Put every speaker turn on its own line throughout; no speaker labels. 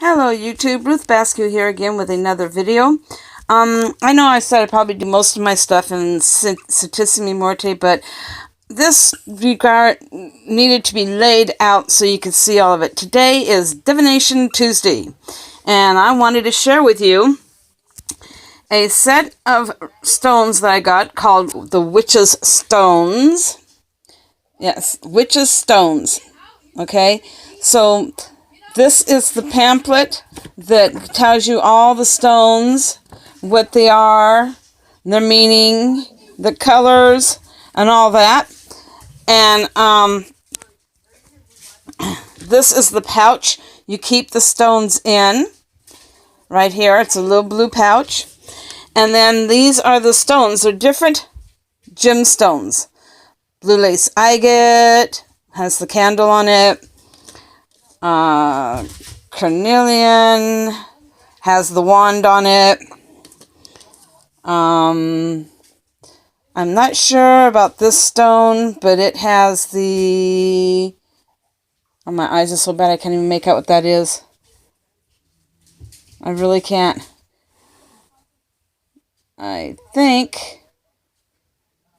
Hello YouTube, Ruth Bascu here again with another video. I know I said I'd probably do most of my stuff in Santissimi Morte, but this regard needed to be laid out so you could see all of it. Today is Divination Tuesday, and I wanted to share with you a set of stones that I got called the Witch's Stones. Yes, Witch's Stones. Okay, so this is the pamphlet that tells you all the stones, what they are, their meaning, the colors, and all that. And this is the pouch you keep the stones in. Right here, it's a little blue pouch. And then these are the stones. They're different gemstones. Blue lace agate has the candle on it. Carnelian has the wand on it. I'm not sure about this stone, but it has the... Oh, my eyes are so bad I can't even make out what that is. I really can't. I think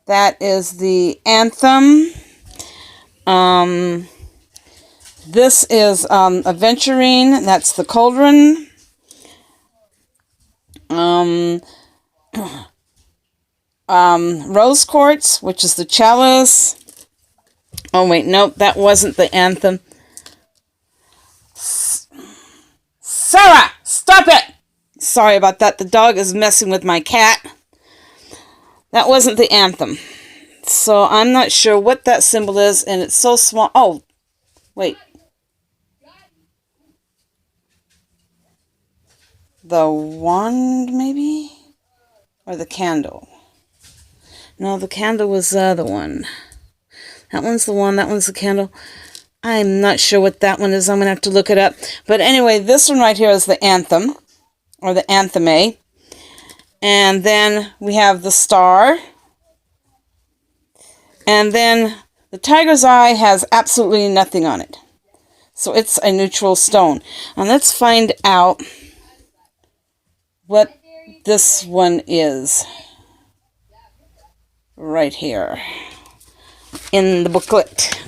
that is the anthem. This is aventurine. That's the cauldron. Rose quartz, which is the chalice. Oh wait, nope, that wasn't the anthem. Sarah, stop it! Sorry about that. The dog is messing with my cat. That wasn't the anthem. So I'm not sure what that symbol is, and it's so small. Oh, wait. The wand, maybe? Or the candle? No, the candle was the other one. That one's the one, that one's the candle. I'm not sure what that one is. I'm going to have to look it up. But anyway, this one right here is the anthem, or the antheme. And then we have the star. And then the tiger's eye has absolutely nothing on it. So it's a neutral stone. And let's find out what this one is. Right here. In the booklet.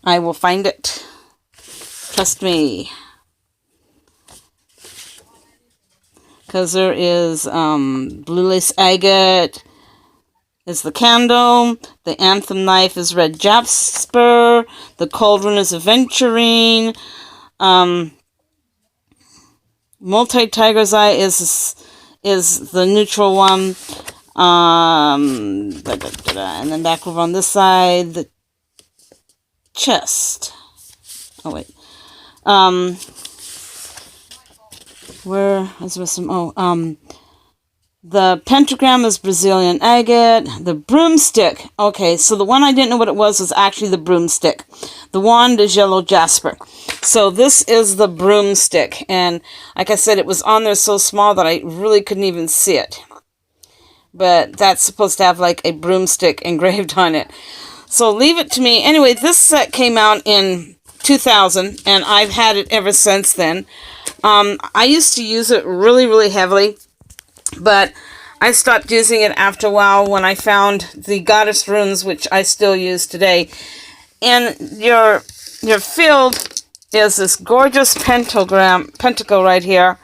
I will find it. Trust me. Because there is blue lace agate is the candle. The anthem knife is red jasper. The cauldron is aventurine. Multi-tiger's eye is the neutral one. And then back over on this side, the chest. Oh wait. Where is there some? Oh, the pentagram is Brazilian agate. The broomstick. Okay, so the one I didn't know what it was actually the broomstick. The wand is yellow jasper. So this is the broomstick, and like I said, it was on there so small that I really couldn't even see it. But that's supposed to have like a broomstick engraved on it. So leave it to me. Anyway, this set came out in 2000, and I've had it ever since then. I used to use it really, really heavily, but I stopped using it after a while when I found the goddess runes, which I still use today. And your field is this gorgeous pentacle right here.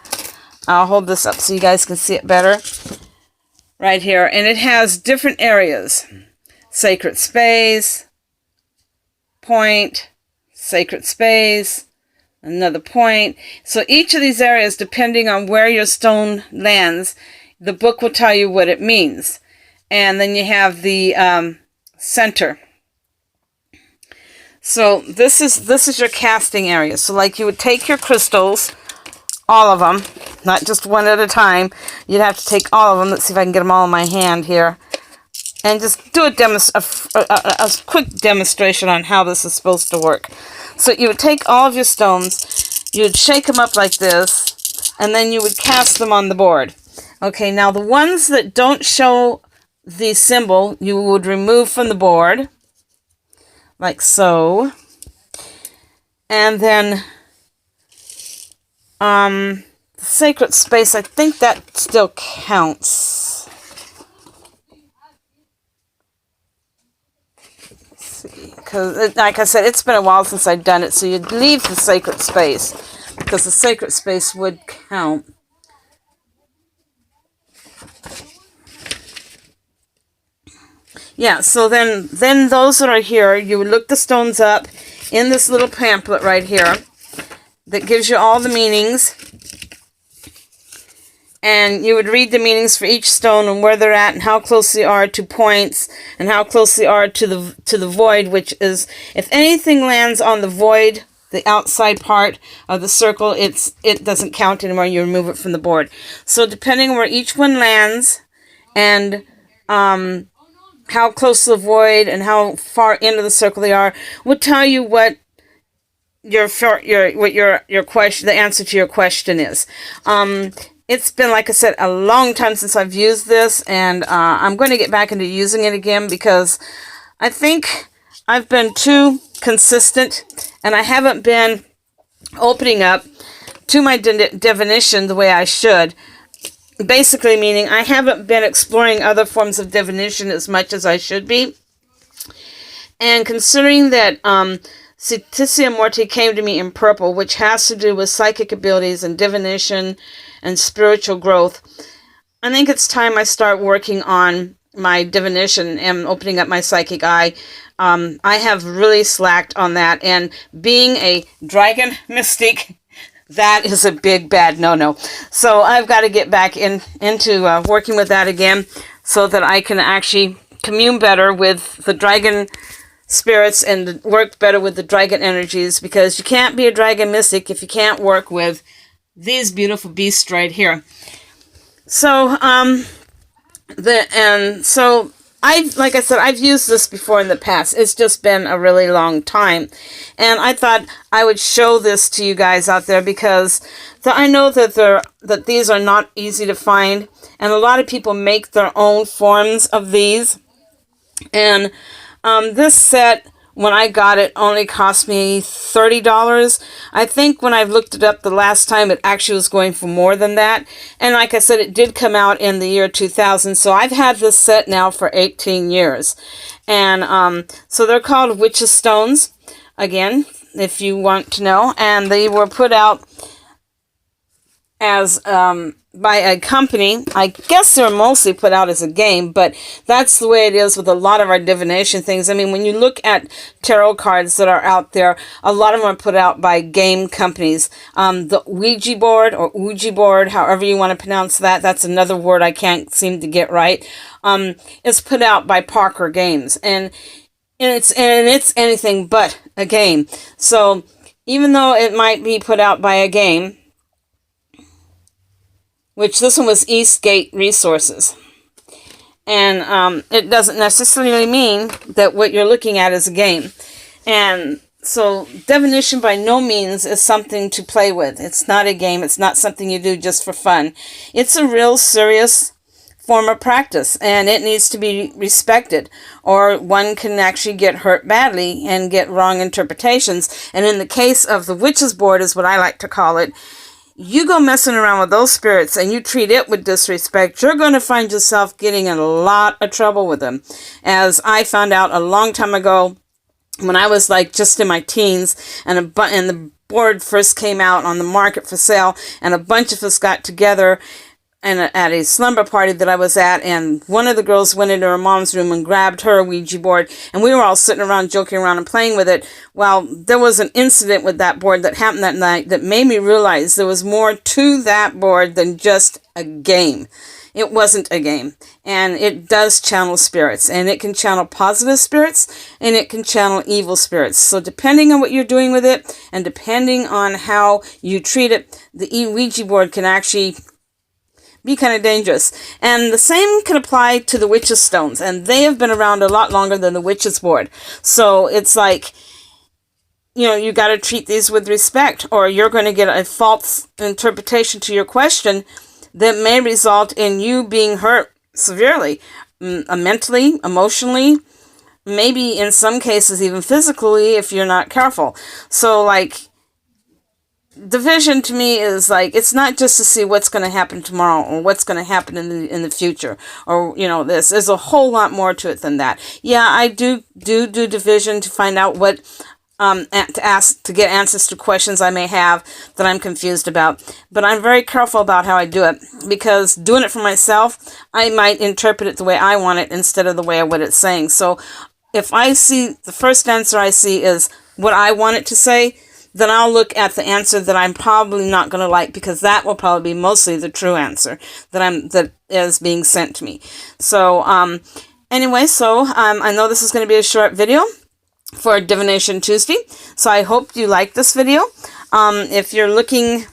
I'll hold this up so you guys can see it better. Right here, and it has different areas. Sacred space, point, sacred space, another point. So each of these areas, depending on where your stone lands, the book will tell you what it means. And then you have the center. So this is your casting area. So like you would take your crystals, all of them, not just one at a time. You'd have to take all of them. Let's see if I can get them all in my hand here. And just do a quick demonstration on how this is supposed to work. So you would take all of your stones, you would shake them up like this, and then you would cast them on the board. Okay, now the ones that don't show the symbol, you would remove from the board, like so. And then The sacred space, I think that still counts. Let's see, because like I said, it's been a while since I've done it, so you'd leave the sacred space because the sacred space would count. Yeah, so then those that are here, you would look the stones up in this little pamphlet right here that gives you all the meanings. And you would read the meanings for each stone and where they're at and how close they are to points and how close they are to the void, which is, if anything lands on the void, the outside part of the circle, it doesn't count anymore. You remove it from the board. So depending where each one lands and how close to the void and how far into the circle they are would tell you what your question, the answer to your question is. It's been, like I said, a long time since I've used this, and I'm going to get back into using it again because I think I've been too consistent and I haven't been opening up to my divination the way I should. Basically meaning I haven't been exploring other forms of divination as much as I should be. And considering that Ceticia Morte came to me in purple, which has to do with psychic abilities and divination and spiritual growth, I think it's time I start working on my divination and opening up my psychic eye. I have really slacked on that, and being a dragon mystic, that is a big bad no-no. So I've got to get back into working with that again so that I can actually commune better with the dragon spirits and work better with the dragon energies, because you can't be a dragon mystic if you can't work with these beautiful beasts right here. So like I said, I've used this before in the past. It's just been a really long time. And I thought I would show this to you guys out there because I know that these are not easy to find. And a lot of people make their own forms of these. And this set, when I got it, only cost me $30. I think when I looked it up the last time, it actually was going for more than that. And like I said, it did come out in the year 2000. So I've had this set now for 18 years. And so they're called Witch's Stones, again, if you want to know. And they were put out as by a company. I guess they're mostly put out as a game, but that's the way it is with a lot of our divination things. I mean, when you look at tarot cards that are out there, a lot of them are put out by game companies. The Ouija board, or Ouija board, however you want to pronounce that, that's another word I can't seem to get right. It's put out by Parker Games, and it's anything but a game. So even though it might be put out by a game, which this one was Eastgate Resources. And it doesn't necessarily mean that what you're looking at is a game. And so divination by no means is something to play with. It's not a game. It's not something you do just for fun. It's a real serious form of practice, and it needs to be respected, or one can actually get hurt badly and get wrong interpretations. And in the case of the Witch's Board, is what I like to call it, you go messing around with those spirits and you treat it with disrespect, you're going to find yourself getting in a lot of trouble with them. As I found out a long time ago when I was like just in my teens, and the board first came out on the market for sale, and a bunch of us got together at a slumber party that I was at, and one of the girls went into her mom's room and grabbed her Ouija board, and we were all sitting around joking around and playing with it. Well, there was an incident with that board that happened that night that made me realize there was more to that board than just a game. It wasn't a game, and it does channel spirits, and it can channel positive spirits, and it can channel evil spirits. So depending on what you're doing with it, and depending on how you treat it, the Ouija board can actually be kind of dangerous. And the same can apply to the Witch's Stones, and they have been around a lot longer than the Witch's Board. So it's like, you got to treat these with respect, or you're going to get a false interpretation to your question that may result in you being hurt severely, mentally, emotionally, maybe in some cases even physically if you're not careful. So like, division to me is like, it's not just to see what's going to happen tomorrow or what's going to happen in the future, or there's a whole lot more to it than that. Yeah, I do division to find out what to get answers to questions I may have that I'm confused about. But I'm very careful about how I do it, because doing it for myself, I might interpret it the way I want it instead of the way what it's saying. So if I see the first answer I see is what I want it to say, then I'll look at the answer that I'm probably not going to like, because that will probably be mostly the true answer that is being sent to me. So anyway, I know this is going to be a short video for Divination Tuesday, so I hope you like this video. If you're looking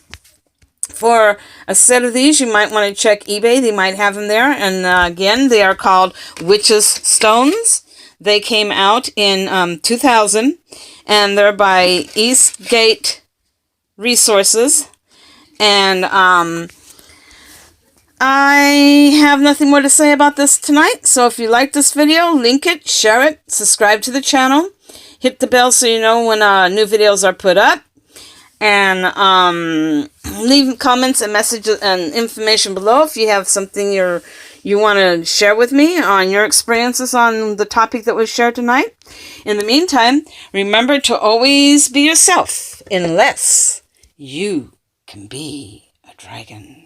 for a set of these, you might want to check eBay. They might have them there. And again, they are called Witch's Stones. They came out in 2000, and they're by Eastgate Resources. And I have nothing more to say about this tonight. So if you like this video, link it, share it, subscribe to the channel, hit the bell so you know when new videos are put up, and leave comments and messages and information below if you have something you want to share with me on your experiences on the topic that was shared tonight. In the meantime, remember to always be yourself, unless you can be a dragon.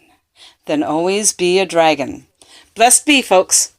Then always be a dragon. Blessed be, folks.